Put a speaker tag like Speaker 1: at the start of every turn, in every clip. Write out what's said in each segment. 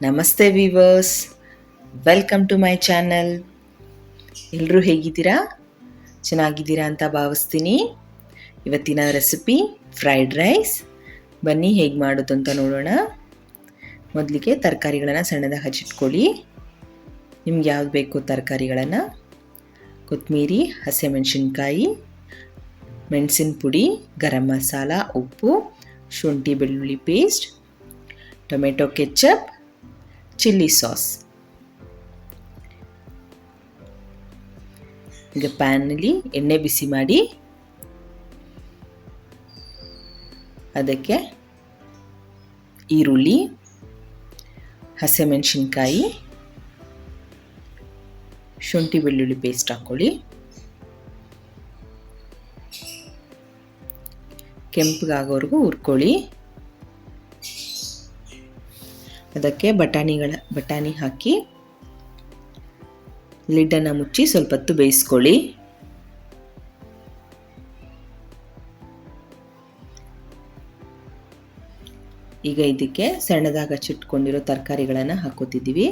Speaker 1: ನಮಸ್ತೆ viewers, welcome to my channel. ಎಲ್ಲರೂ ಹೇಗಿದ್ದೀರಾ? ಚೆನ್ನಾಗಿದ್ದೀರಾ ಅಂತ ಭಾವಿಸ್ತೀನಿ. ಇವತ್ತಿನ ರೆಸಿಪಿ ಫ್ರೈಡ್ ರೈಸ್. ಬನ್ನಿ ಹೇಗೆ ಮಾಡೋದು ಅಂತ ನೋಡೋಣ. ಮೊದಲಿಗೆ ತರಕಾರಿಗಳನ್ನು ಸಣ್ಣದಾಗಿ ಹಚ್ಚಿಟ್ಕೊಳ್ಳಿ. ನಿಮ್ಗೆ ಯಾವ್ದು ಬೇಕು ತರಕಾರಿಗಳನ್ನು: ಕೊತ್ತಂಬರಿ, ಹಸಿಮೆಣಸಿನ್ಕಾಯಿ, ಮೆಣಸಿನ ಪುಡಿ, ಗರಂ ಮಸಾಲ, ಉಪ್ಪು, ಶುಂಠಿ ಬೆಳ್ಳುಳ್ಳಿ paste, tomato ketchup, chilli sauce. ಈಗ ಪ್ಯಾನಲ್ಲಿ ಎಣ್ಣೆ ಬಿಸಿ ಮಾಡಿ ಅದಕ್ಕೆ ಈರುಳ್ಳಿ, ಹಸಿಮೆಣಸಿನ್ಕಾಯಿ, ಶುಂಠಿ ಬೆಳ್ಳುಳ್ಳಿ ಪೇಸ್ಟ್ ಹಾಕ್ಕೊಳ್ಳಿ. ಕೆಂಪಗಾಗೋವರೆಗೂ ಹುರ್ಕೊಳ್ಳಿ. ಅದಕ್ಕೆ ಬಟಾಣಿ ಹಾಕಿ ಲಿಡ್ಡನ್ನು ಮುಚ್ಚಿ ಸ್ವಲ್ಪ ಹೊತ್ತು ಬೇಯಿಸ್ಕೊಳ್ಳಿ. ಈಗ ಇದಕ್ಕೆ ಸಣ್ಣದಾಗಿ ಹಚ್ಚಿಟ್ಕೊಂಡಿರೋ ತರಕಾರಿಗಳನ್ನು ಹಾಕೋತಿದ್ದೀವಿ.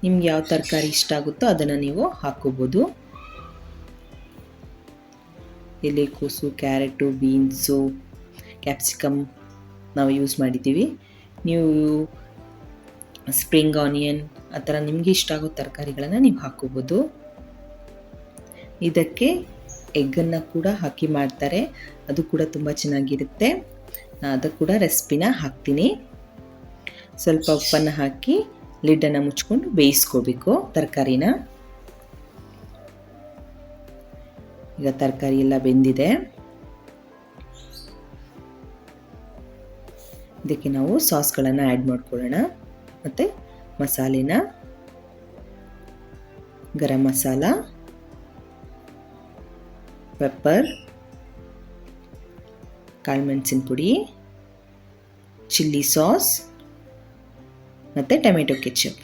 Speaker 1: ನಿಮ್ಗೆ ಯಾವ ತರಕಾರಿ ಇಷ್ಟ ಆಗುತ್ತೋ ಅದನ್ನು ನೀವು ಹಾಕೋಬೋದು. ಎಲೆಕೋಸು, ಕ್ಯಾರೆಟು, ಬೀನ್ಸು, ಕ್ಯಾಪ್ಸಿಕಮ್ ನಾವು ಯೂಸ್ ಮಾಡಿದ್ದೀವಿ. ನೀವು ಸ್ಪ್ರಿಂಗ್ ಆನಿಯನ್ ಆ ಥರ ನಿಮಗೆ ಇಷ್ಟ ಆಗೋ ತರಕಾರಿಗಳನ್ನು ನೀವು ಹಾಕೋಬೋದು. ಇದಕ್ಕೆ ಎಗ್ಗನ್ನು ಕೂಡ ಹಾಕಿ ಮಾಡ್ತಾರೆ, ಅದು ಕೂಡ ತುಂಬ ಚೆನ್ನಾಗಿರುತ್ತೆ. ನಾನು ಅದಕ್ಕೆ ಕೂಡ ರೆಸಿಪಿನ ಹಾಕ್ತೀನಿ. ಸ್ವಲ್ಪ ಉಪ್ಪನ್ನು ಹಾಕಿ ಲಿಡ್ಡನ್ನು ಮುಚ್ಕೊಂಡು ಬೇಯಿಸ್ಕೋಬೇಕು ತರಕಾರಿನ. ಈಗ ತರಕಾರಿ ಎಲ್ಲ ಬೆಂದಿದೆ. ಇದಕ್ಕೆ ನಾವು ಸಾಸ್ಗಳನ್ನು ಆ್ಯಡ್ ಮಾಡ್ಕೊಳ್ಳೋಣ. ಮತ್ತು ಮಸಾಲೆನ ಗರಂ ಮಸಾಲ, ಪೆಪ್ಪರ್, ಕಾಳುಮೆಣಸಿನ ಪುಡಿ, ಚಿಲ್ಲಿ ಸಾಸ್ ಮತ್ತು ಟೊಮೆಟೊ ಕೆಚಪ್.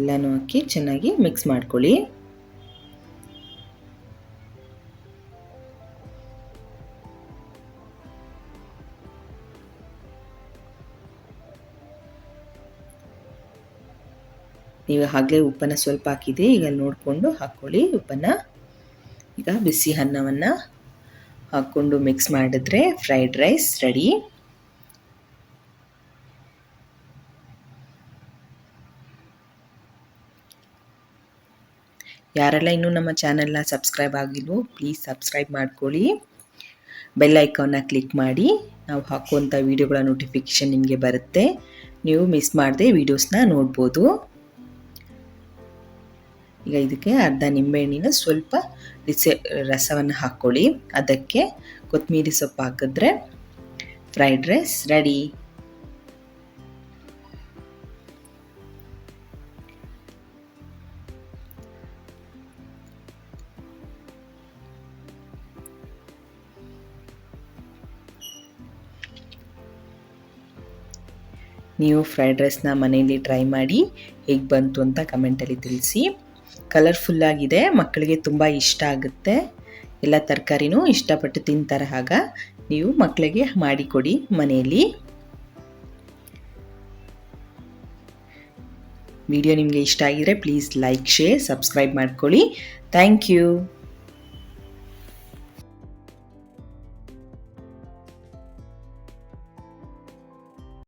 Speaker 1: ಎಲ್ಲನೂ ಹಾಕಿ ಚೆನ್ನಾಗಿ ಮಿಕ್ಸ್ ಮಾಡ್ಕೊಳ್ಳಿ. ನೀವು ಆಗಲೇ ಉಪ್ಪನ್ನು ಸ್ವಲ್ಪ ಹಾಕಿದೆ, ಈಗ ನೋಡಿಕೊಂಡು ಹಾಕ್ಕೊಳ್ಳಿ ಉಪ್ಪನ್ನು. ಈಗ ಬಿಸಿ ಅನ್ನವನ್ನು ಹಾಕ್ಕೊಂಡು ಮಿಕ್ಸ್ ಮಾಡಿದ್ರೆ ಫ್ರೈಡ್ ರೈಸ್ ರೆಡಿ. ಯಾರೆಲ್ಲ ಇನ್ನೂ ನಮ್ಮ ಚಾನಲ್ನ ಸಬ್ಸ್ಕ್ರೈಬ್ ಆಗಿಲ್ವೋ ಪ್ಲೀಸ್ ಸಬ್ಸ್ಕ್ರೈಬ್ ಮಾಡ್ಕೊಳ್ಳಿ. ಬೆಲ್ ಐಕಾನ್ನ ಕ್ಲಿಕ್ ಮಾಡಿ. ನಾವು ಹಾಕುವಂಥ ವೀಡಿಯೋಗಳ ನೋಟಿಫಿಕೇಷನ್ ನಿಮಗೆ ಬರುತ್ತೆ. ನೀವು ಮಿಸ್ ಮಾಡದೆ ವೀಡಿಯೋಸ್ನ ನೋಡ್ಬೋದು. ಈಗ ಇದಕ್ಕೆ ಅರ್ಧ ನಿಂಬೆಹಣ್ಣಿನ ಸ್ವಲ್ಪ ರಸವನ್ನು ಹಾಕ್ಕೊಳ್ಳಿ. ಅದಕ್ಕೆ ಕೊತ್ತಂಬರಿ ಸೊಪ್ಪು ಹಾಕಿದ್ರೆ ಫ್ರೈಡ್ ರೈಸ್ ರೆಡಿ. ನೀವು ಫ್ರೈಡ್ ರೈಸ್ನ ಮನೆಯಲ್ಲಿ ಟ್ರೈ ಮಾಡಿ ಹೇಗೆ ಬಂತು ಅಂತ ಕಮೆಂಟಲ್ಲಿ ತಿಳಿಸಿ. ಕಲರ್ಫುಲ್ಲಾಗಿದೆ, ಮಕ್ಕಳಿಗೆ ತುಂಬ ಇಷ್ಟ ಆಗುತ್ತೆ. ಎಲ್ಲ ತರಕಾರಿನೂ ಇಷ್ಟಪಟ್ಟು ತಿಂತಾರೆ. ಆಗ ನೀವು ಮಕ್ಕಳಿಗೆ ಮಾಡಿಕೊಡಿ ಮನೆಯಲ್ಲಿ. ವಿಡಿಯೋ ನಿಮಗೆ ಇಷ್ಟ ಆಗಿದರೆ ಪ್ಲೀಸ್ ಲೈಕ್, ಶೇರ್, ಸಬ್ಸ್ಕ್ರೈಬ್ ಮಾಡ್ಕೊಳ್ಳಿ. Thank you.